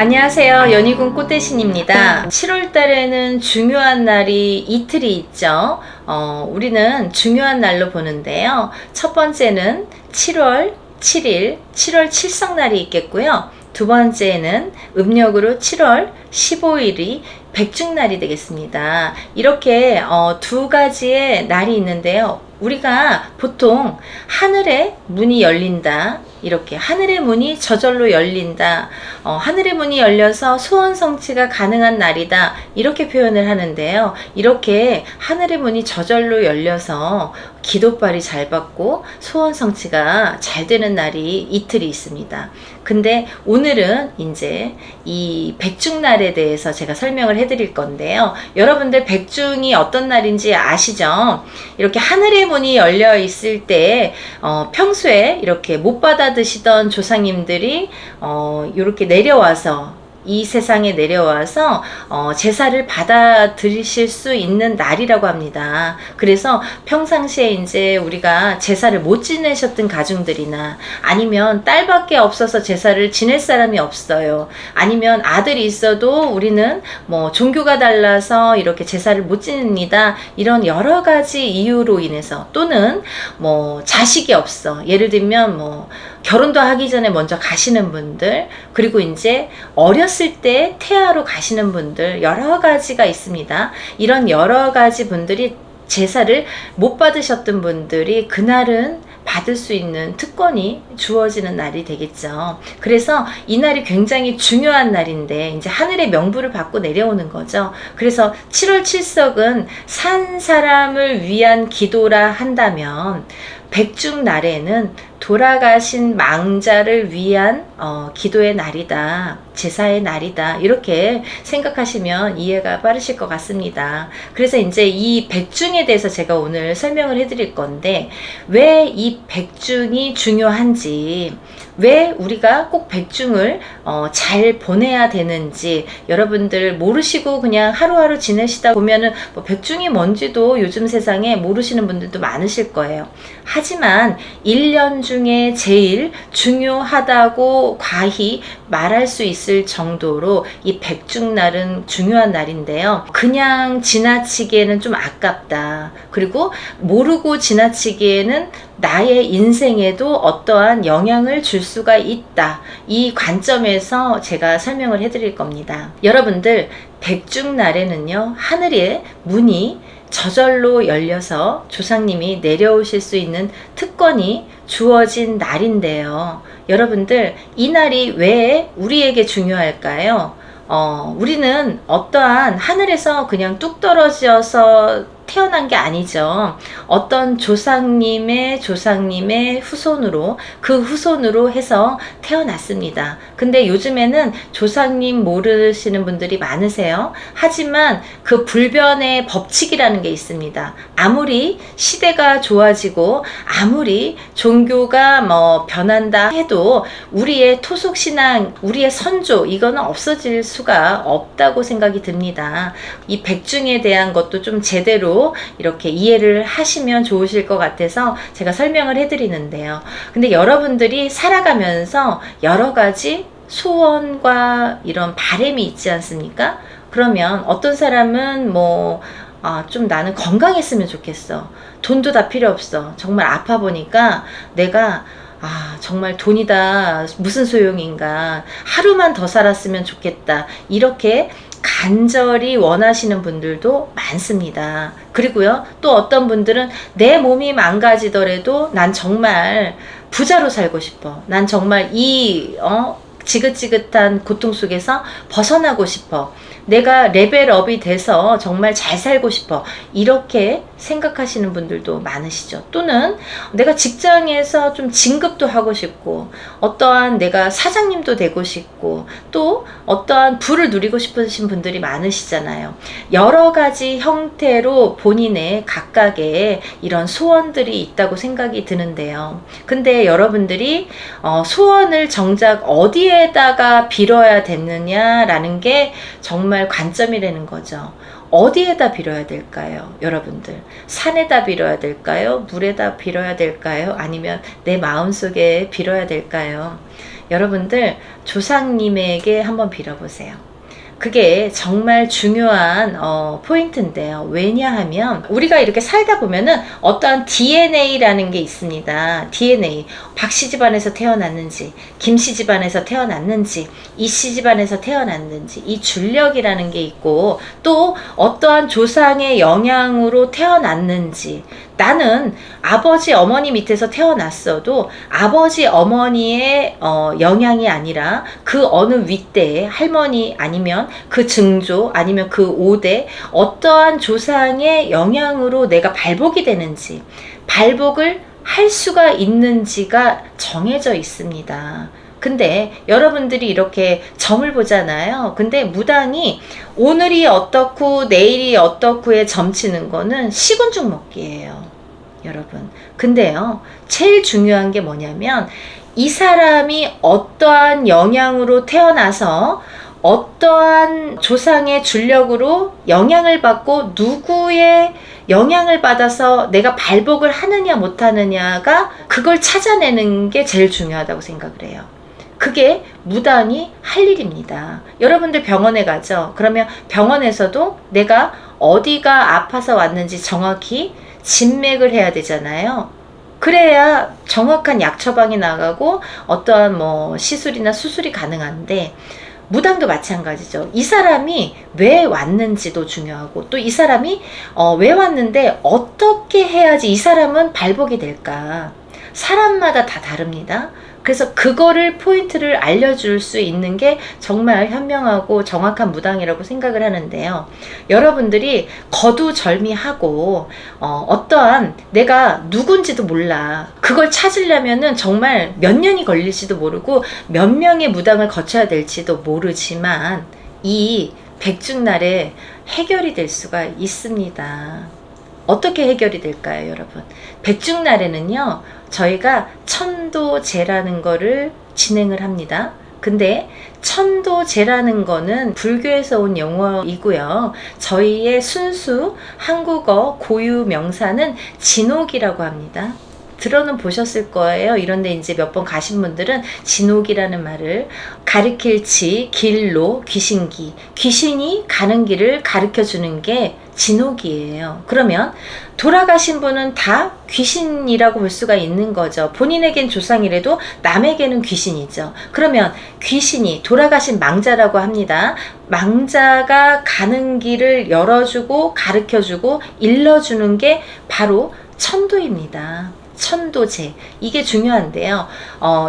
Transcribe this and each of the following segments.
안녕하세요. 연희군 꽃대신입니다. 7월 달에는 중요한 날이 이틀이 있죠. 우리는 중요한 날로 보는데요. 첫 번째는 7월 7일, 7월 칠성날이 있겠고요. 두 번째는 음력으로 7월 15일이 백중날이 되겠습니다. 이렇게 두 가지의 날이 있는데요. 우리가 보통 하늘의 문이 열린다, 이렇게 하늘의 문이 저절로 열린다, 하늘의 문이 열려서 소원 성취가 가능한 날이다, 이렇게 표현을 하는데요. 이렇게 하늘의 문이 저절로 열려서 기도빨이 잘 받고 소원 성취가 잘 되는 날이 이틀이 있습니다. 근데 오늘은 이제 이 백중날에 대해서 제가 설명을 해드릴 건데요. 여러분들 백중이 어떤 날인지 아시죠? 이렇게 하늘의 문이 열려 있을 때 평소에 이렇게 못 받아 드시던 조상님들이 이렇게 내려와서 이 세상에 내려와서 제사를 받아 들이실 수 있는 날이라고 합니다. 그래서 평상시에 이제 우리가 제사를 못 지내셨던 가정들이나 아니면 딸밖에 없어서 제사를 지낼 사람이 없어요. 아니면 아들이 있어도 우리는 뭐 종교가 달라서 이렇게 제사를 못 지냅니다. 이런 여러 가지 이유로 인해서, 또는 뭐 자식이 없어. 예를 들면 뭐 결혼도 하기 전에 먼저 가시는 분들, 그리고 이제 어렸을 때 태아로 가시는 분들, 여러 가지가 있습니다. 이런 여러 가지 분들이 제사를 못 받으셨던 분들이 그날은 받을 수 있는 특권이 주어지는 날이 되겠죠. 그래서 이 날이 굉장히 중요한 날인데 이제 하늘의 명부를 받고 내려오는 거죠. 그래서 7월 칠석은 산 사람을 위한 기도라 한다면, 백중날에는 돌아가신 망자를 위한 기도의 날이다, 제사의 날이다, 이렇게 생각하시면 이해가 빠르실 것 같습니다. 그래서 이제 이 백중에 대해서 제가 오늘 설명을 해드릴 건데, 왜 이 백중이 중요한지, 왜 우리가 꼭 백중을 잘 보내야 되는지, 여러분들 모르시고 그냥 하루하루 지내시다 보면은 뭐 백중이 뭔지도 요즘 세상에 모르시는 분들도 많으실 거예요. 하지만 1년 중에 제일 중요하다고 과히 말할 수 있을 정도로 이 백중날은 중요한 날인데요. 그냥 지나치기에는 좀 아깝다. 그리고 모르고 지나치기에는 나의 인생에도 어떠한 영향을 줄 수가 있다. 이 관점에서 제가 설명을 해드릴 겁니다. 여러분들, 백중날에는요, 하늘의 문이 저절로 열려서 조상님이 내려오실 수 있는 특권이 주어진 날인데요. 여러분들, 이 날이 왜 우리에게 중요할까요? 우리는 어떠한 하늘에서 그냥 뚝 떨어져서 태어난 게 아니죠. 어떤 조상님의 후손으로, 그 후손으로 해서 태어났습니다. 근데 요즘에는 조상님 모르시는 분들이 많으세요. 하지만 그 불변의 법칙이라는 게 있습니다. 아무리 시대가 좋아지고 아무리 종교가 뭐 변한다 해도 우리의 토속신앙, 우리의 선조, 이거는 없어질 수가 없다고 생각이 듭니다. 이 백중에 대한 것도 좀 제대로 이렇게 이해를 하시면 좋으실 것 같아서 제가 설명을 해드리는데요. 근데 여러분들이 살아가면서 여러 가지 소원과 이런 바람이 있지 않습니까? 그러면 어떤 사람은 좀 나는 건강했으면 좋겠어. 돈도 다 필요 없어. 정말 아파 보니까 내가 정말 돈이 다 무슨 소용인가. 하루만 더 살았으면 좋겠다. 이렇게 간절히 원하시는 분들도 많습니다. 그리고요, 또 어떤 분들은 내 몸이 망가지더라도 난 정말 부자로 살고 싶어. 난 정말 이 지긋지긋한 고통 속에서 벗어나고 싶어. 내가 레벨업이 돼서 정말 잘 살고 싶어. 이렇게 생각하시는 분들도 많으시죠. 또는 내가 직장에서 좀 진급도 하고 싶고, 어떠한 내가 사장님도 되고 싶고, 또 어떠한 부를 누리고 싶으신 분들이 많으시잖아요. 여러 가지 형태로 본인의 각각의 이런 소원들이 있다고 생각이 드는데요. 근데 여러분들이 소원을 정작 어디에다가 빌어야 되느냐라는 게 정말 관점이라는 거죠. 어디에다 빌어야 될까요? 여러분들, 산에다 빌어야 될까요? 물에다 빌어야 될까요? 아니면 내 마음속에 빌어야 될까요? 여러분들, 조상님에게 한번 빌어보세요. 그게 정말 중요한 포인트인데요. 왜냐하면 우리가 이렇게 살다 보면은 어떠한 DNA라는 게 있습니다. DNA. 박씨 집안에서 태어났는지, 김씨 집안에서 태어났는지, 이씨 집안에서 태어났는지, 이 줄력이라는 게 있고, 또 어떠한 조상의 영향으로 태어났는지, 나는 아버지 어머니 밑에서 태어났어도 아버지 어머니의 영향이 아니라 그 어느 윗대에 할머니 아니면 그 증조 아니면 그 5대 어떠한 조상의 영향으로 내가 발복이 되는지, 발복을 할 수가 있는지가 정해져 있습니다. 근데 여러분들이 이렇게 점을 보잖아요. 근데 무당이 오늘이 어떻고 내일이 어떻고에 점치는 거는 시군죽 먹기예요, 여러분. 근데요, 제일 중요한 게 뭐냐면 이 사람이 어떠한 영향으로 태어나서 어떠한 조상의 줄력으로 영향을 받고 누구의 영향을 받아서 내가 발복을 하느냐 못하느냐가, 그걸 찾아내는 게 제일 중요하다고 생각을 해요. 그게 무당이 할 일입니다. 여러분들 병원에 가죠. 그러면 병원에서도 내가 어디가 아파서 왔는지 정확히 진맥을 해야 되잖아요. 그래야 정확한 약 처방이 나가고 어떠한 시술이나 수술이 가능한데, 무당도 마찬가지죠. 이 사람이 왜 왔는지도 중요하고, 또 이 사람이 왜 왔는데 어떻게 해야지 이 사람은 발복이 될까, 사람마다 다 다릅니다. 그래서 그거를 포인트를 알려줄 수 있는 게 정말 현명하고 정확한 무당이라고 생각을 하는데요. 여러분들이 거두절미하고 어떠한 내가 누군지도 몰라, 그걸 찾으려면은 정말 몇 년이 걸릴지도 모르고 몇 명의 무당을 거쳐야 될지도 모르지만 이 백중날에 해결이 될 수가 있습니다. 어떻게 해결이 될까요, 여러분? 백중날에는요, 저희가 천도제라는 거를 진행을 합니다. 근데 천도제라는 거는 불교에서 온 용어이고요. 저희의 순수 한국어 고유 명사는 진옥이라고 합니다. 들어는 보셨을 거예요. 이런데 이제 몇 번 가신 분들은 진옥이라는 말을, 가리킬 지, 길로, 귀신기, 귀신이 가는 길을 가르쳐 주는 게 진옥이에요. 그러면 돌아가신 분은 다 귀신이라고 볼 수가 있는 거죠. 본인에겐 조상이라도 남에게는 귀신이죠. 그러면 귀신이, 돌아가신 망자라고 합니다. 망자가 가는 길을 열어주고 가르쳐주고 일러주는 게 바로 천도입니다. 천도제, 이게 중요한데요.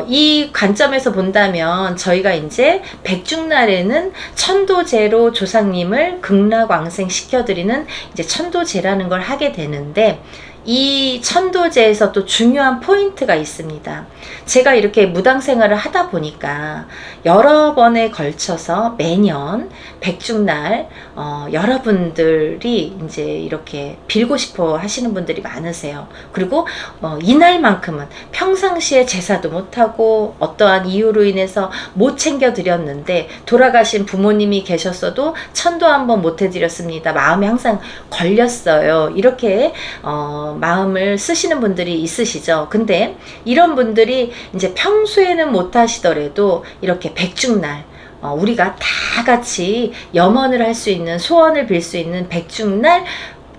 이 관점에서 본다면 저희가 이제 백중날에는 천도제로 조상님을 극락왕생 시켜드리는 이제 천도제라는 걸 하게 되는데, 이 천도제에서 또 중요한 포인트가 있습니다. 제가 이렇게 무당 생활을 하다 보니까 여러 번에 걸쳐서 매년 백중날 여러분들이 이제 이렇게 빌고 싶어 하시는 분들이 많으세요. 그리고 이날만큼은 평상시에 제사도 못하고 어떠한 이유로 인해서 못 챙겨 드렸는데, 돌아가신 부모님이 계셨어도 천도 한번 못 해드렸습니다, 마음에 항상 걸렸어요, 이렇게 마음을 쓰시는 분들이 있으시죠. 근데 이런 분들이 이제 평소에는 못 하시더라도 이렇게 백중날, 우리가 다 같이 염원을 할 수 있는, 소원을 빌 수 있는 백중날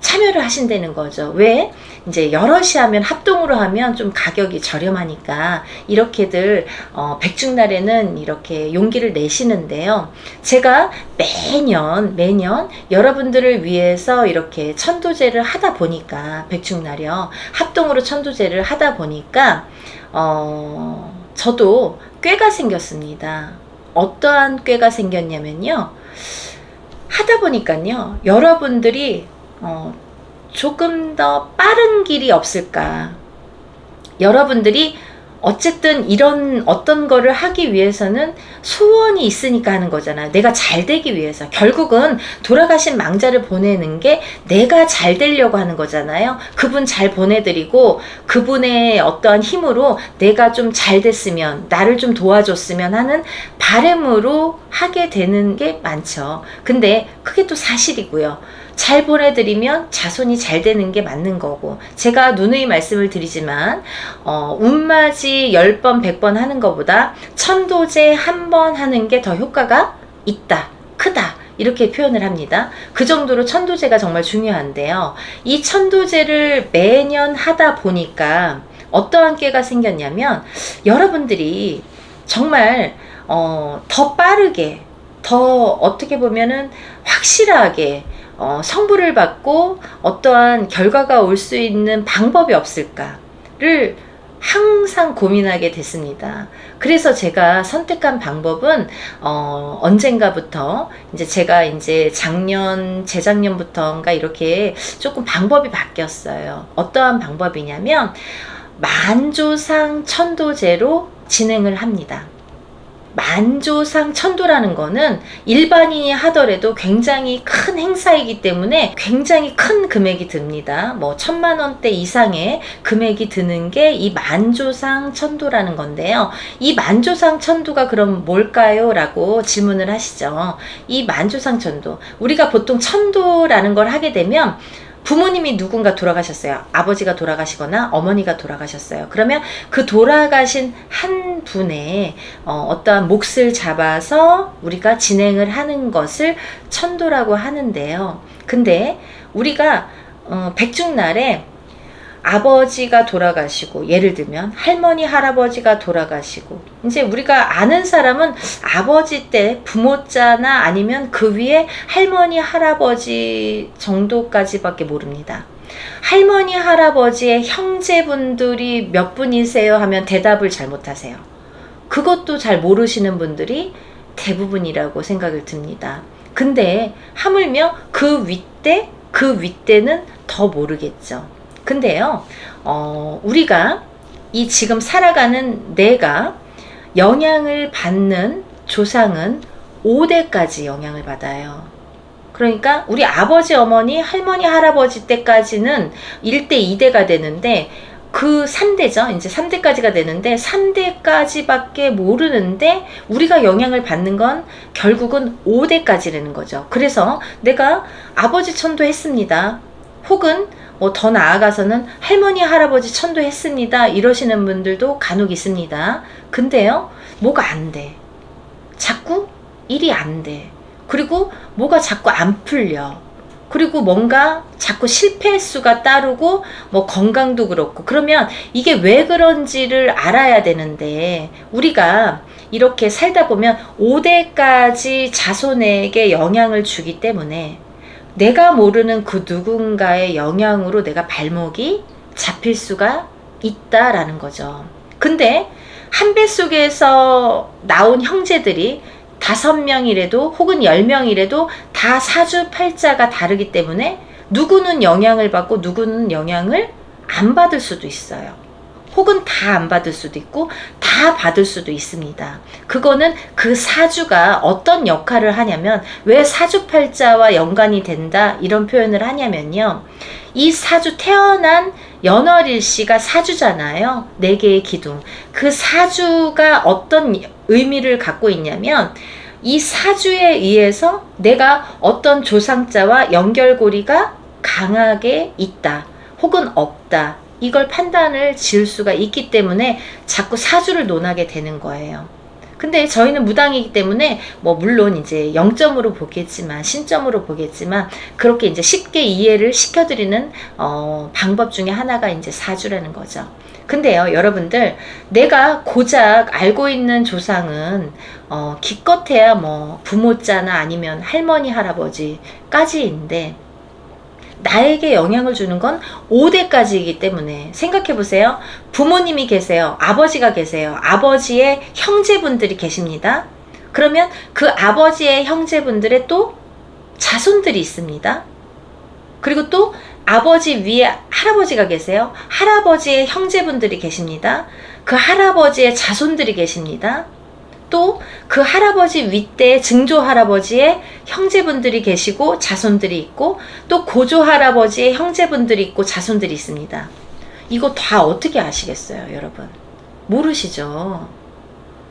참여를 하신다는 거죠. 왜? 이제 여럿이 하면, 합동으로 하면 좀 가격이 저렴하니까 이렇게들 백중날에는 이렇게 용기를 내시는데요. 제가 매년 여러분들을 위해서 이렇게 천도제를 하다 보니까, 백중날이요, 합동으로 천도제를 하다 보니까 저도 꾀가 생겼습니다. 어떠한 꾀가 생겼냐면요, 하다 보니까요, 여러분들이 조금 더 빠른 길이 없을까. 여러분들이 어쨌든 이런 어떤 거를 하기 위해서는 소원이 있으니까 하는 거잖아요. 내가 잘 되기 위해서. 결국은 돌아가신 망자를 보내는 게 내가 잘 되려고 하는 거잖아요. 그분 잘 보내드리고 그분의 어떠한 힘으로 내가 좀 잘 됐으면, 나를 좀 도와줬으면 하는 바람으로 하게 되는 게 많죠. 근데 그게 또 사실이고요. 잘 보내드리면 자손이 잘 되는 게 맞는 거고, 제가 누누이 말씀을 드리지만 운맞이 10번 100번 하는 것보다 천도제 한 번 하는 게 더 효과가 있다, 크다, 이렇게 표현을 합니다. 그 정도로 천도제가 정말 중요한데요. 이 천도제를 매년 하다 보니까 어떠한 깨가 생겼냐면, 여러분들이 정말 더 빠르게, 더 어떻게 보면은 확실하게 성부를 받고 어떠한 결과가 올 수 있는 방법이 없을까를 항상 고민하게 됐습니다. 그래서 제가 선택한 방법은 언젠가부터 이제 제가 이제 재작년부터인가 이렇게 조금 방법이 바뀌었어요. 어떠한 방법이냐면 만조상 천도제로 진행을 합니다. 만조상 천도라는 거는 일반인이 하더라도 굉장히 큰 행사이기 때문에 굉장히 큰 금액이 듭니다. 뭐 1000만 원대 이상의 금액이 드는 게 이 만조상 천도라는 건데요. 이 만조상 천도가 그럼 뭘까요? 라고 질문을 하시죠. 이 만조상 천도, 우리가 보통 천도라는 걸 하게 되면 부모님이 누군가 돌아가셨어요. 아버지가 돌아가시거나 어머니가 돌아가셨어요. 그러면 그 돌아가신 한 분의 어떠한 몫을 잡아서 우리가 진행을 하는 것을 천도라고 하는데요. 근데 우리가 백중날에 아버지가 돌아가시고, 예를 들면 할머니 할아버지가 돌아가시고, 이제 우리가 아는 사람은 아버지 때 부모자나 아니면 그 위에 할머니 할아버지 정도까지밖에 모릅니다. 할머니 할아버지의 형제분들이 몇 분이세요 하면 대답을 잘 못하세요. 그것도 잘 모르시는 분들이 대부분이라고 생각을 듭니다. 근데 하물며 그 윗대는 더 모르겠죠. 근데요, 우리가 이 지금 살아가는 내가 영향을 받는 조상은 5대까지 영향을 받아요. 그러니까 우리 아버지, 어머니, 할머니, 할아버지 때까지는 1대, 2대가 되는데, 그 3대죠. 이제 3대까지가 되는데 3대까지밖에 모르는데 우리가 영향을 받는 건 결국은 5대까지라는 거죠. 그래서 내가 아버지 천도 했습니다. 혹은 뭐 더 나아가서는 할머니 할아버지 천도 했습니다. 이러시는 분들도 간혹 있습니다. 근데요, 뭐가 안 돼. 자꾸 일이 안 돼. 그리고 뭐가 자꾸 안 풀려. 그리고 뭔가 자꾸 실패 수가 따르고 뭐 건강도 그렇고, 그러면 이게 왜 그런지를 알아야 되는데, 우리가 이렇게 살다 보면 5대까지 자손에게 영향을 주기 때문에 내가 모르는 그 누군가의 영향으로 내가 발목이 잡힐 수가 있다라는 거죠. 근데 한 뱃속에서 나온 형제들이 5명이라도 혹은 10명이라도 다 사주팔자가 다르기 때문에 누구는 영향을 받고 누구는 영향을 안 받을 수도 있어요. 혹은 다 안 받을 수도 있고 다 받을 수도 있습니다. 그거는 그 사주가 어떤 역할을 하냐면, 왜 사주팔자와 연관이 된다 이런 표현을 하냐면요, 이 사주 태어난 연월일시가 사주잖아요. 4개의 기둥. 그 사주가 어떤 의미를 갖고 있냐면, 이 사주에 의해서 내가 어떤 조상자와 연결고리가 강하게 있다 혹은 없다, 이걸 판단을 지을 수가 있기 때문에 자꾸 사주를 논하게 되는 거예요. 근데 저희는 무당이기 때문에 뭐 물론 이제 0점으로 보겠지만, 신점으로 보겠지만, 그렇게 이제 쉽게 이해를 시켜드리는 방법 중에 하나가 이제 사주라는 거죠. 근데요, 여러분들, 내가 고작 알고 있는 조상은 기껏해야 뭐 부모자나 아니면 할머니 할아버지까지인데, 나에게 영향을 주는 건 5대까지이기 때문에 생각해 보세요. 부모님이 계세요. 아버지가 계세요. 아버지의 형제분들이 계십니다. 그러면 그 아버지의 형제분들의 또 자손들이 있습니다. 그리고 또 아버지 위에 할아버지가 계세요. 할아버지의 형제분들이 계십니다. 그 할아버지의 자손들이 계십니다. 또 그 할아버지 윗대에 증조 할아버지의 형제분들이 계시고 자손들이 있고, 또 고조 할아버지의 형제분들이 있고 자손들이 있습니다. 이거 다 어떻게 아시겠어요, 여러분? 모르시죠?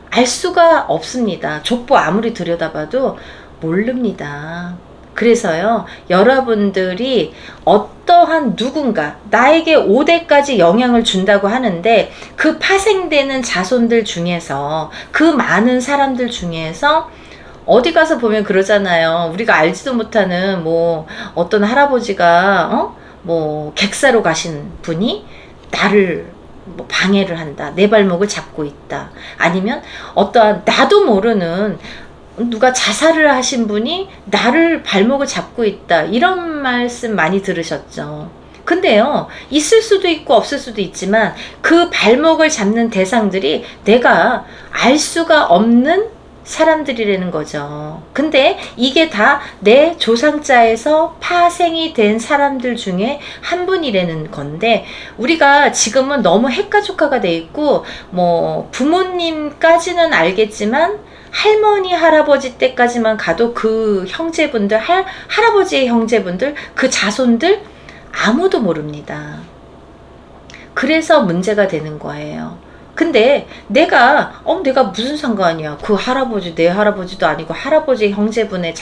알 수가 없습니다. 족보 아무리 들여다봐도 모릅니다. 그래서요, 여러분들이 어떠한 누군가 나에게 5대까지 영향을 준다고 하는데 그 파생되는 자손들 중에서, 그 많은 사람들 중에서 어디 가서 보면 그러잖아요. 우리가 알지도 못하는 뭐 어떤 할아버지가 뭐 객사로 가신 분이 나를 뭐 방해를 한다, 내 발목을 잡고 있다, 아니면 어떠한 나도 모르는 누가 자살을 하신 분이 나를 발목을 잡고 있다, 이런 말씀 많이 들으셨죠. 근데요, 있을 수도 있고 없을 수도 있지만 그 발목을 잡는 대상들이 내가 알 수가 없는 사람들이라는 거죠. 근데 이게 다 내 조상자에서 파생이 된 사람들 중에 한 분이라는 건데, 우리가 지금은 너무 핵가족화가 돼 있고 뭐 부모님까지는 알겠지만 할머니 할아버지 때까지만 가도 그 형제분들, 할아버지의 형제분들, 그 자손들 아무도 모릅니다. 그래서 문제가 되는 거예요. 근데 내가 무슨 상관이야, 그 할아버지 내 할아버지도 아니고 할아버지 형제분의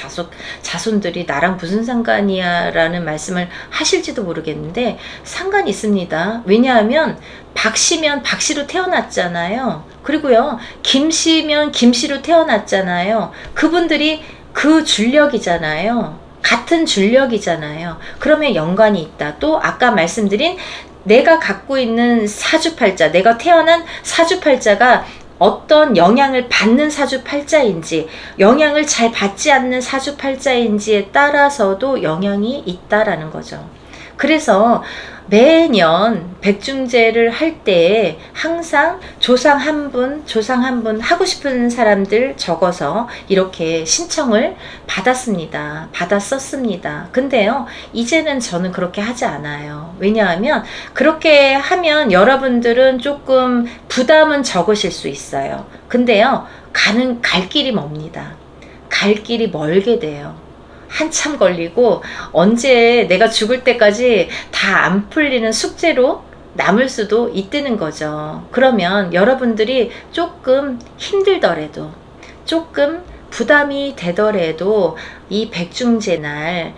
자손들이 나랑 무슨 상관이야 라는 말씀을 하실지도 모르겠는데 상관이 있습니다. 왜냐하면 박씨면 박씨로 태어났잖아요. 그리고요, 김씨면 김씨로 태어났잖아요. 그분들이 그 줄력이잖아요. 같은 줄력이잖아요. 그러면 연관이 있다. 또 아까 말씀드린 내가 갖고 있는 사주팔자, 내가 태어난 사주팔자가 어떤 영향을 받는 사주팔자인지, 영향을 잘 받지 않는 사주팔자인지에 따라서도 영향이 있다라는 거죠. 그래서 매년 백중제를 할 때 항상 조상 한 분 하고 싶은 사람들 적어서 이렇게 신청을 받았었습니다. 근데요, 이제는 저는 그렇게 하지 않아요. 왜냐하면 그렇게 하면 여러분들은 조금 부담은 적으실 수 있어요. 근데요, 갈 길이 멉니다. 갈 길이 멀게 돼요. 한참 걸리고 언제 내가 죽을 때까지 다 안 풀리는 숙제로 남을 수도 있다는 거죠. 그러면 여러분들이 조금 힘들더라도, 조금 부담이 되더라도 이 백중제 날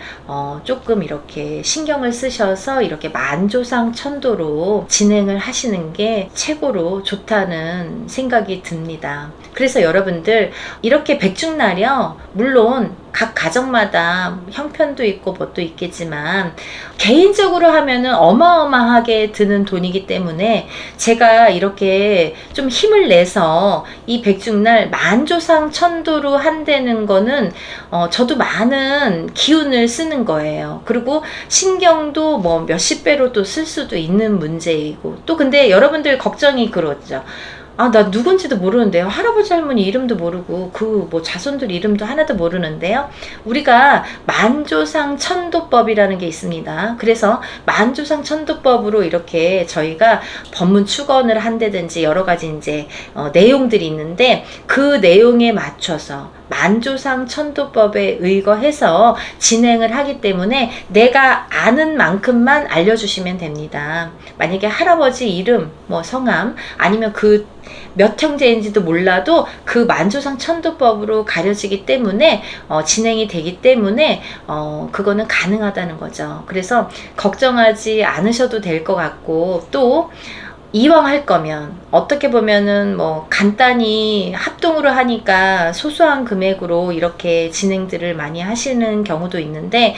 조금 이렇게 신경을 쓰셔서 이렇게 만조상 천도로 진행을 하시는 게 최고로 좋다는 생각이 듭니다. 그래서 여러분들 이렇게 백중날이요, 물론 각 가정마다 형편도 있고 뭣도 있겠지만 개인적으로 하면은 어마어마하게 드는 돈이기 때문에 제가 이렇게 좀 힘을 내서 이 백중날 만조상 천도로 한다는 거는 저도 많은 기운을 쓰는 거예요. 그리고 신경도 뭐 몇십 배로 또 쓸 수도 있는 문제이고, 또 근데 여러분들 걱정이 그렇죠. 나 누군지도 모르는데요. 할아버지 할머니 이름도 모르고 그 뭐 자손들 이름도 하나도 모르는데요. 우리가 만조상 천도법이라는 게 있습니다. 그래서 만조상 천도법으로 이렇게 저희가 법문 축원을 한다든지 여러 가지 이제 내용들이 있는데, 그 내용에 맞춰서 만조상 천도법에 의거해서 진행을 하기 때문에 내가 아는 만큼만 알려주시면 됩니다. 만약에 할아버지 이름, 뭐 성함, 아니면 그 몇 형제인지도 몰라도 그 만조상 천도법으로 가려지기 때문에 진행이 되기 때문에 그거는 가능하다는 거죠. 그래서 걱정하지 않으셔도 될 것 같고, 또 이왕 할 거면 어떻게 보면은 뭐 간단히 합동으로 하니까 소소한 금액으로 이렇게 진행들을 많이 하시는 경우도 있는데,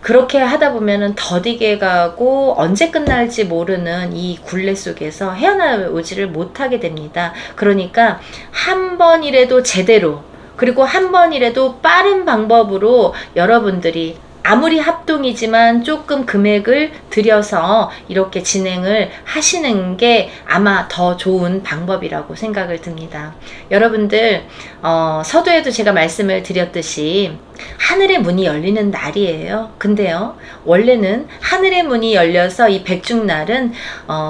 그렇게 하다 보면은 더디게 가고 언제 끝날지 모르는 이 굴레 속에서 헤어나오지를 못하게 됩니다. 그러니까 한 번이라도 제대로, 그리고 한 번이라도 빠른 방법으로 여러분들이 아무리 합동이지만 조금 금액을 들여서 이렇게 진행을 하시는 게 아마 더 좋은 방법이라고 생각을 듭니다. 여러분들 서두에도 제가 말씀을 드렸듯이 하늘의 문이 열리는 날이에요. 근데요, 원래는 하늘의 문이 열려서 이 백중날은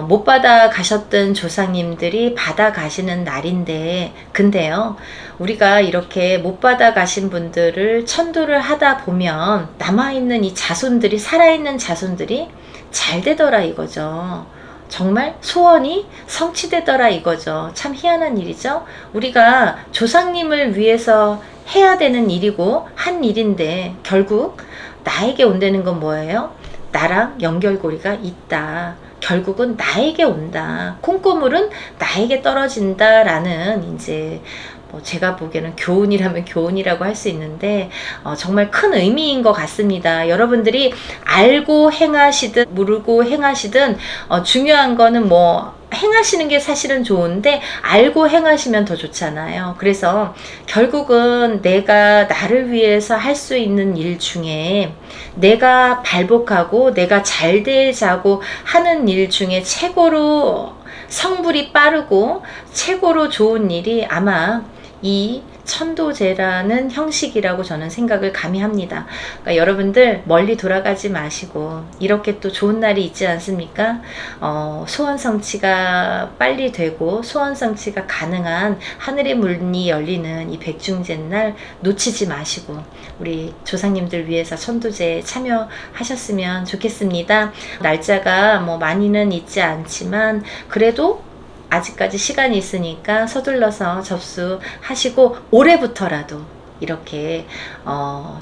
못 받아 가셨던 조상님들이 받아 가시는 날인데, 근데요, 우리가 이렇게 못 받아 가신 분들을 천도를 하다 보면 남아있는 이 자손들이, 살아있는 자손들이 잘 되더라 이거죠. 정말 소원이 성취되더라 이거죠. 참 희한한 일이죠. 우리가 조상님을 위해서 해야 되는 일이고 한 일인데 결국 나에게 온다는 건 뭐예요? 나랑 연결고리가 있다. 결국은 나에게 온다. 콩고물은 나에게 떨어진다라는 이제 제가 보기에는 교훈이라면 교훈이라고 할 수 있는데 정말 큰 의미인 것 같습니다. 여러분들이 알고 행하시든 모르고 행하시든 중요한 거는 행하시는 게 사실은 좋은데 알고 행하시면 더 좋잖아요. 그래서 결국은 내가 나를 위해서 할 수 있는 일 중에 내가 발복하고 내가 잘 되자고 하는 일 중에 최고로 성불이 빠르고 최고로 좋은 일이 아마 이 천도제라는 형식이라고 저는 생각을 감히 합니다. 그러니까 여러분들 멀리 돌아가지 마시고 이렇게 또 좋은 날이 있지 않습니까? 소원 성취가 빨리 되고 소원 성취가 가능한 하늘의 문이 열리는 이 백중제날 놓치지 마시고 우리 조상님들 위해서 천도제에 참여하셨으면 좋겠습니다. 날짜가 많이는 있지 않지만 그래도 아직까지 시간이 있으니까 서둘러서 접수하시고 올해부터라도 이렇게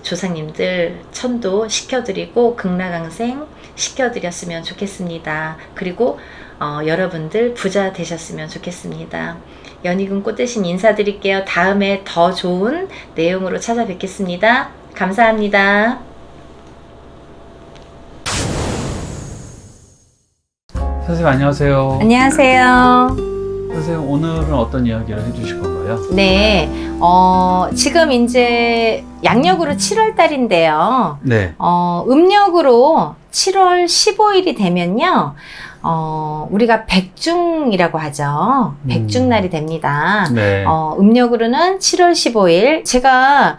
조상님들 천도 시켜드리고 극락강생 시켜드렸으면 좋겠습니다. 그리고 여러분들 부자 되셨으면 좋겠습니다. 연희군 꽃대신 인사드릴게요. 다음에 더 좋은 내용으로 찾아뵙겠습니다. 감사합니다. 선생님 안녕하세요. 안녕하세요. 선생님 오늘은 어떤 이야기를 해주실 건가요? 네, 지금 이제 양력으로 7월 달인데요. 네. 음력으로 7월 15일이 되면요. 우리가 백중이라고 하죠. 백중날이 됩니다. 네. 음력으로는 7월 15일. 제가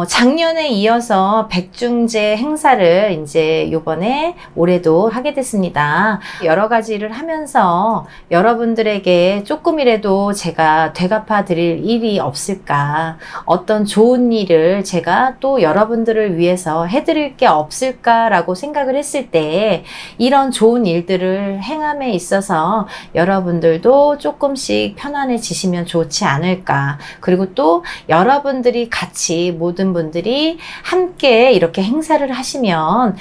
작년에 이어서 백중제 행사를 이제 요번에 올해도 하게 됐습니다. 여러 가지를 하면서 여러분들에게 조금이라도 제가 되갚아 드릴 일이 없을까, 어떤 좋은 일을 제가 또 여러분들을 위해서 해드릴 게 없을까라고 생각을 했을 때 이런 좋은 일들을 행함에 있어서 여러분들도 조금씩 편안해지시면 좋지 않을까. 그리고 또 여러분들이 같이 모든 분들이 함께 이렇게 행사를 하시면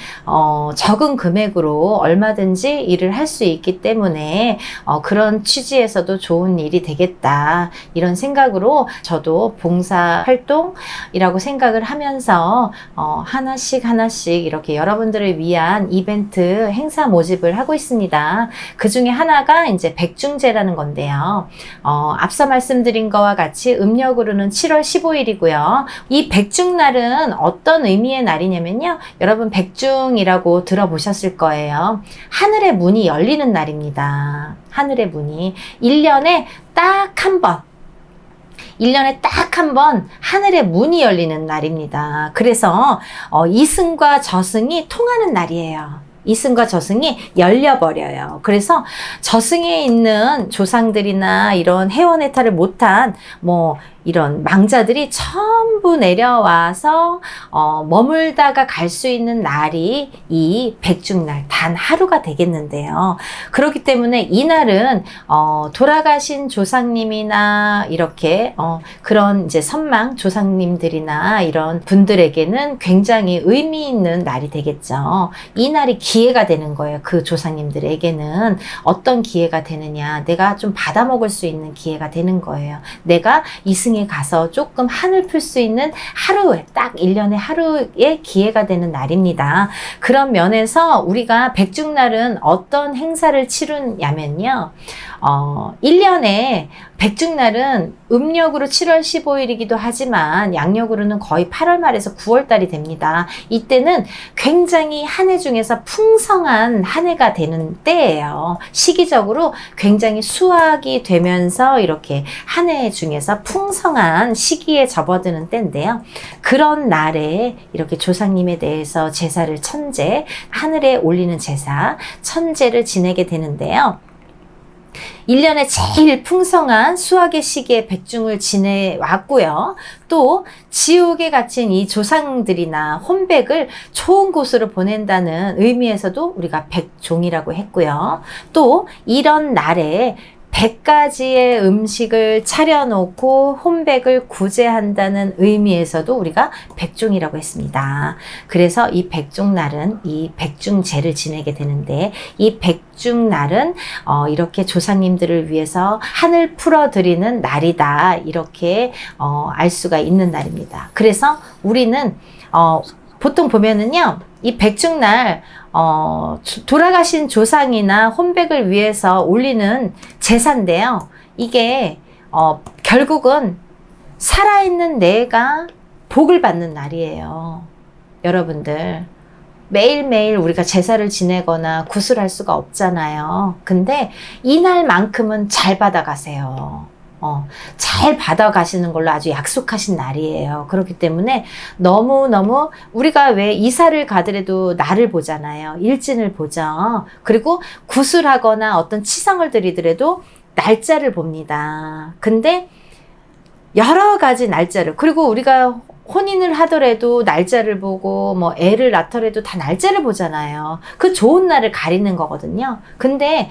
적은 금액으로 얼마든지 일을 할 수 있기 때문에 그런 취지에서도 좋은 일이 되겠다 이런 생각으로 저도 봉사활동이라고 생각을 하면서 하나씩 이렇게 여러분들을 위한 이벤트 행사 모집을 하고 있습니다. 그 중에 하나가 이제 백중제라는 건데요. 앞서 말씀드린 거와 같이 음력으로는 7월 15일이고요. 이 백중날은 어떤 의미의 날이냐면요. 여러분 백중이라고 들어보셨을 거예요. 하늘의 문이 열리는 날입니다. 하늘의 문이 1년에 딱 한 번 1년에 딱 한 번 하늘의 문이 열리는 날입니다. 그래서 이승과 저승이 통하는 날이에요. 이승과 저승이 열려버려요. 그래서 저승에 있는 조상들이나 이런 해원해탈을 못한 이런 망자들이 전부 내려와서 머물다가 갈 수 있는 날이 이 백중날 단 하루가 되겠는데요. 그렇기 때문에 이 날은 돌아가신 조상님이나 이렇게 그런 이제 선망 조상님들이나 이런 분들에게는 굉장히 의미 있는 날이 되겠죠. 이 날이 기회가 되는 거예요. 그 조상님들에게는 어떤 기회가 되느냐, 내가 좀 받아먹을 수 있는 기회가 되는 거예요. 내가 이승 가서 조금 한을 풀 수 있는 하루에 딱 1년에 하루의 기회가 되는 날입니다. 그런 면에서 우리가 백중날은 어떤 행사를 치르냐면요. 1년에 백중날은 음력으로 7월 15일이기도 하지만 양력으로는 거의 8월 말에서 9월 달이 됩니다. 이때는 굉장히 한 해 중에서 풍성한 한 해가 되는 때예요. 시기적으로 굉장히 수확이 되면서 이렇게 한 해 중에서 풍성한 시기에 접어드는 때인데요. 그런 날에 이렇게 조상님에 대해서 제사를 하늘에 올리는 제사, 천제를 지내게 되는데요. 1년에 제일 풍성한 수확의 시기에 백중을 지내왔고요. 또 지옥에 갇힌 이 조상들이나 혼백을 좋은 곳으로 보낸다는 의미에서도 우리가 백종이라고 했고요. 또 이런 날에 100가지의 음식을 차려놓고 혼백을 구제한다는 의미에서도 우리가 백중이라고 했습니다. 그래서 이 백중날은 이 백중제를 지내게 되는데, 이 백중날은 이렇게 조상님들을 위해서 한을 풀어드리는 날이다, 이렇게 알 수가 있는 날입니다. 그래서 우리는 보통 보면은요, 이 백중날 돌아가신 조상이나 혼백을 위해서 올리는 제사인데요. 이게 결국은 살아있는 내가 복을 받는 날이에요. 여러분들, 매일매일 우리가 제사를 지내거나 구슬할 수가 없잖아요. 근데 이날만큼은 잘 받아가세요. 잘 받아가시는 걸로 아주 약속하신 날이에요. 그렇기 때문에 너무너무, 우리가 왜 이사를 가더라도 날을 보잖아요. 일진을 보죠. 그리고 구슬하거나 어떤 치성을 드리더라도 날짜를 봅니다. 근데 여러 가지 날짜를, 그리고 우리가 혼인을 하더라도 날짜를 보고, 뭐 애를 낳더라도 다 날짜를 보잖아요. 그 좋은 날을 가리는 거거든요. 근데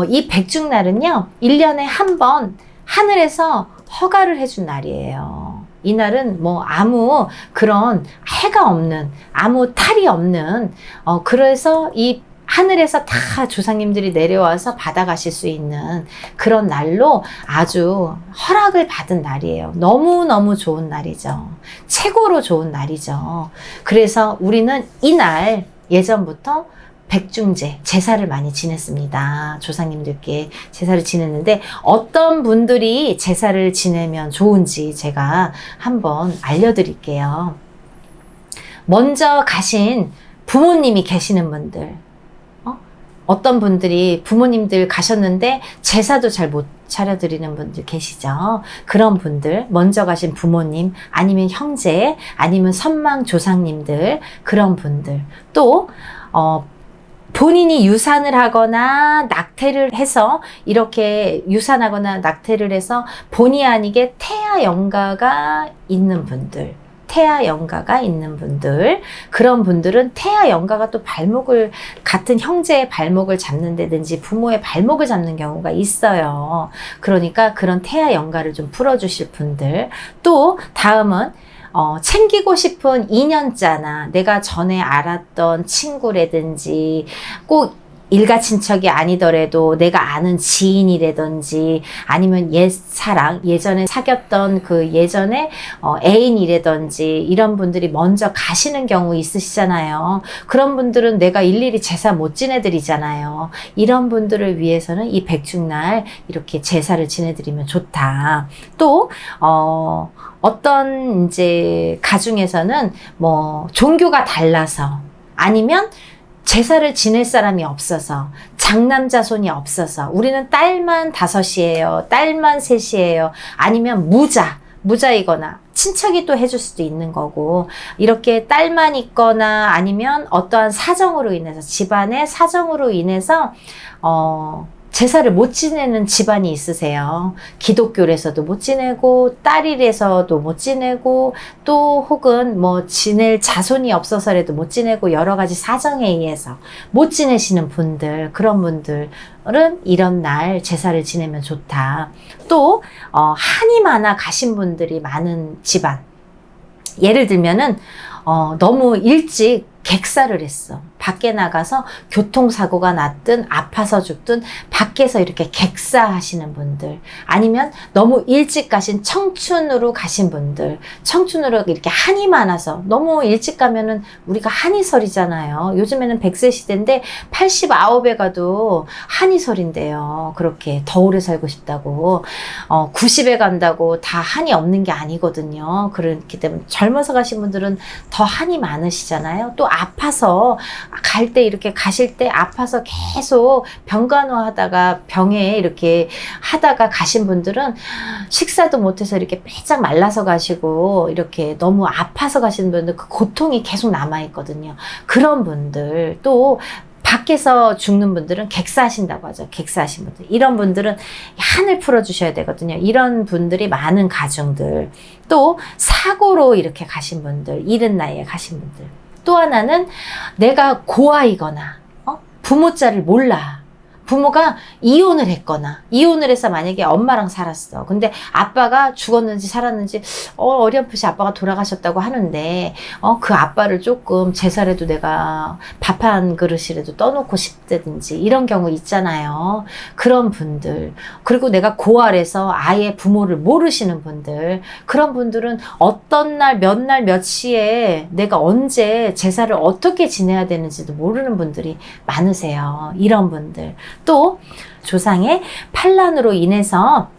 이 백중날은요, 1년에 한 번 하늘에서 허가를 해준 날이에요. 이 날은 뭐 아무 그런 해가 없는, 아무 탈이 없는, 그래서 이 하늘에서 다 조상님들이 내려와서 받아가실 수 있는 그런 날로 아주 허락을 받은 날이에요. 너무너무 좋은 날이죠. 최고로 좋은 날이죠. 그래서 우리는 이날 예전부터 백중제, 제사를 많이 지냈습니다. 조상님들께 제사를 지냈는데, 어떤 분들이 제사를 지내면 좋은지 제가 한번 알려드릴게요. 먼저 가신 부모님이 계시는 분들, 어떤 분들이 부모님들 가셨는데 제사도 잘 못 차려드리는 분들 계시죠. 그런 분들, 먼저 가신 부모님, 아니면 형제, 아니면 선망 조상님들, 그런 분들, 또 본인이 유산을 하거나 낙태를 해서, 이렇게 유산하거나 낙태를 해서 본의 아니게 태아 영가가 있는 분들, 태아 영가가 있는 분들, 그런 분들은 태아 영가가 또 발목을, 같은 형제의 발목을 잡는다든지 부모의 발목을 잡는 경우가 있어요. 그러니까 그런 태아 영가를 좀 풀어주실 분들, 또 다음은 챙기고 싶은 인연자나 내가 전에 알았던 친구라든지, 꼭 일가 친척이 아니더라도 내가 아는 지인이라든지, 아니면 옛 사랑, 예전에 사귀었던 그 예전에 애인이라든지, 이런 분들이 먼저 가시는 경우 있으시잖아요. 그런 분들은 내가 일일이 제사 못 지내드리잖아요. 이런 분들을 위해서는 이 백중날 이렇게 제사를 지내드리면 좋다. 또 어떤 이제 가중에서는 뭐 종교가 달라서, 아니면 제사를 지낼 사람이 없어서, 장남자손이 없어서, 우리는 딸만 5이에요, 딸만 3이에요, 아니면 무자이거나 친척이 또 해줄 수도 있는 거고, 이렇게 딸만 있거나 아니면 어떠한 사정으로 인해서, 집안의 사정으로 인해서 제사를 못 지내는 집안이 있으세요. 기독교에서도 못 지내고, 딸이라서도 못 지내고, 또 혹은 뭐 지낼 자손이 없어서라도 못 지내고, 여러 가지 사정에 의해서 못 지내시는 분들, 그런 분들은 이런 날 제사를 지내면 좋다. 또 한이 많아 가신 분들이 많은 집안, 예를 들면은 너무 일찍 객사를 했어. 밖에 나가서 교통사고가 났든 아파서 죽든 밖에서 이렇게 객사하시는 분들, 아니면 너무 일찍 가신 청춘으로 가신 분들, 청춘으로 이렇게 한이 많아서 너무 일찍 가면은 우리가 한이설이잖아요. 요즘에는 100세 시대인데 89에 가도 한이설인데요. 그렇게 더 오래 살고 싶다고 90에 간다고 다 한이 없는 게 아니거든요. 그렇기 때문에 젊어서 가신 분들은 더 한이 많으시잖아요. 또 아파서 갈 때, 이렇게 가실 때 아파서 계속 병간호하다가 병에 이렇게 하다가 가신 분들은 식사도 못해서 이렇게 빼짝 말라서 가시고, 이렇게 너무 아파서 가시는 분들, 그 고통이 계속 남아있거든요. 그런 분들, 또 밖에서 죽는 분들은 객사하신다고 하죠. 객사하신 분들. 이런 분들은 한을 풀어주셔야 되거든요. 이런 분들이 많은 가정들. 또 사고로 이렇게 가신 분들, 이른 나이에 가신 분들. 또 하나는 내가 고아이거나 부모 자를 몰라. 부모가 이혼을 했거나 이혼을 해서 만약에 엄마랑 살았어. 근데 아빠가 죽었는지 살았는지 어렴풋이 아빠가 돌아가셨다고 하는데 그 아빠를 조금 제사라도 내가 밥 한 그릇이라도 떠놓고 싶다든지 이런 경우 있잖아요. 그런 분들, 그리고 내가 고아라서 아예 부모를 모르시는 분들, 그런 분들은 어떤 날 몇 시에 내가 언제 제사를 어떻게 지내야 되는지도 모르는 분들이 많으세요. 이런 분들. 또 조상의 판란으로 인해서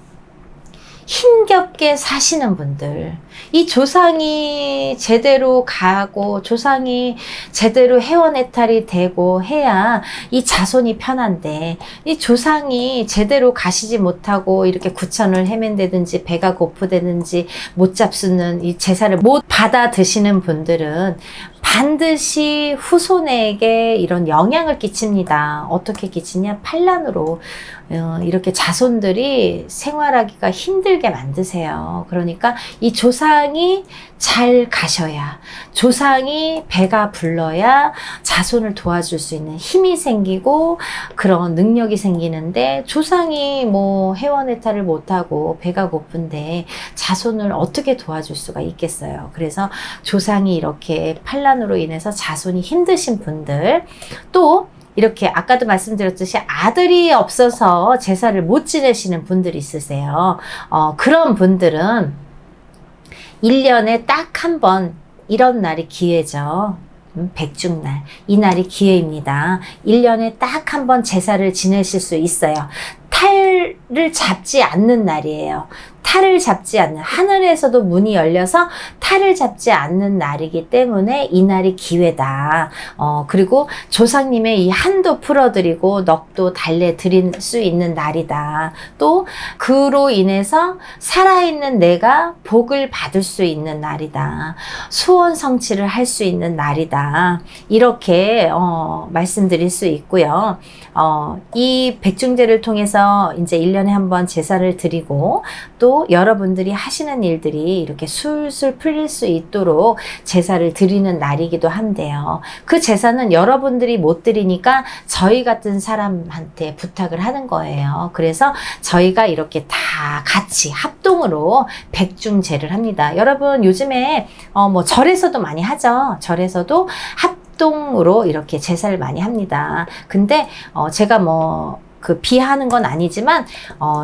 힘겹게 사시는 분들, 이 조상이 제대로 가고 조상이 제대로 해원해탈이 되고 해야 이 자손이 편한데, 이 조상이 제대로 가시지 못하고 이렇게 구천을 헤맨다든지 배가 고프다든지 못 잡수는 이 제사를 못 받아 드시는 분들은 반드시 후손에게 이런 영향을 끼칩니다. 어떻게 끼치냐? 판란으로 이렇게 자손들이 생활하기가 힘들게 만드세요. 그러니까 이 조상이 잘 가셔야, 조상이 배가 불러야 자손을 도와줄 수 있는 힘이 생기고 그런 능력이 생기는데, 조상이 뭐 해원해탈을 못하고 배가 고픈데 자손을 어떻게 도와줄 수가 있겠어요. 그래서 조상이 이렇게 판란으로 인해서 자손이 힘드신 분들, 또 이렇게 아까도 말씀드렸듯이 아들이 없어서 제사를 못 지내시는 분들이 있으세요. 그런 분들은 1년에 딱 한 번 이런 날이 기회죠. 백중날. 이 날이 기회입니다. 1년에 딱 한 번 제사를 지내실 수 있어요. 탈을 잡지 않는 날이에요. 탈을 잡지 않는, 하늘에서도 문이 열려서 탈을 잡지 않는 날이기 때문에 이 날이 기회다. 그리고 조상님의 이 한도 풀어드리고 넋도 달래드릴 수 있는 날이다. 또 그로 인해서 살아있는 내가 복을 받을 수 있는 날이다. 소원 성취를 할 수 있는 날이다. 이렇게 말씀드릴 수 있고요. 이 백중제를 통해서 이제 1년에 한 번 제사를 드리고, 또 여러분들이 하시는 일들이 이렇게 술술 풀릴 수 있도록 제사를 드리는 날이기도 한데요. 그 제사는 여러분들이 못 드리니까 저희 같은 사람한테 부탁을 하는 거예요. 그래서 저희가 이렇게 다 같이 합동으로 백중제를 합니다. 여러분 요즘에 뭐 절에서도 많이 하죠. 절에서도 합동으로 이렇게 제사를 많이 합니다. 근데 제가 비하는 건 아니지만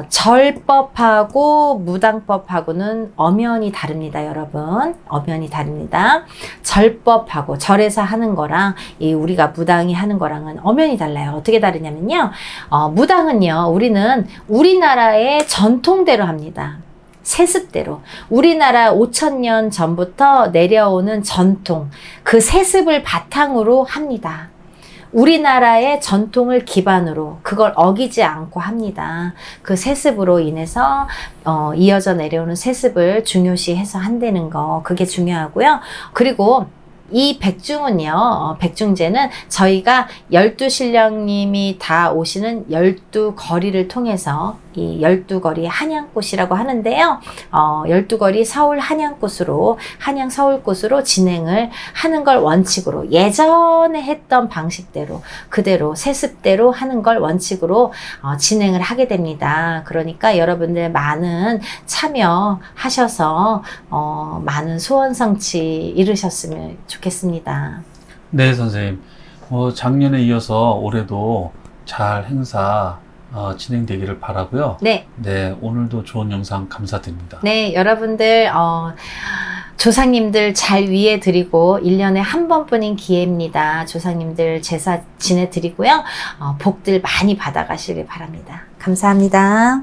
절법하고 무당법하고는 엄연히 다릅니다, 여러분. 엄연히 다릅니다. 절법하고 절에서 하는 거랑 우리가 무당이 하는 거랑은 엄연히 달라요. 어떻게 다르냐면요, 무당은요, 우리는 우리나라의 전통대로 합니다. 세습대로. 우리나라 5,000년 전부터 내려오는 전통, 그 세습을 바탕으로 합니다. 우리나라의 전통을 기반으로 그걸 어기지 않고 합니다. 그 세습으로 인해서 이어져 내려오는 세습을 중요시해서 한다는 거, 그게 중요하고요. 그리고 이 백중은요, 백중제는 저희가 12신령님이 다 오시는 12거리를 통해서, 이 12거리 한양꽃이라고 하는데요. 12거리 서울 한양꽃으로, 한양 서울꽃으로 진행을 하는 걸 원칙으로, 예전에 했던 방식대로, 그대로, 세습대로 하는 걸 원칙으로 진행을 하게 됩니다. 그러니까 여러분들 많은 참여하셔서 많은 소원 성취 이루셨으면 좋겠습니다. 네, 선생님. 작년에 이어서 올해도 잘 행사 진행되기를 바라고요. 네. 네, 오늘도 좋은 영상 감사드립니다. 네, 여러분들 조상님들 잘 위해드리고 1년에 한 번뿐인 기회입니다. 조상님들 제사 지내드리고요. 복들 많이 받아가시길 바랍니다. 감사합니다.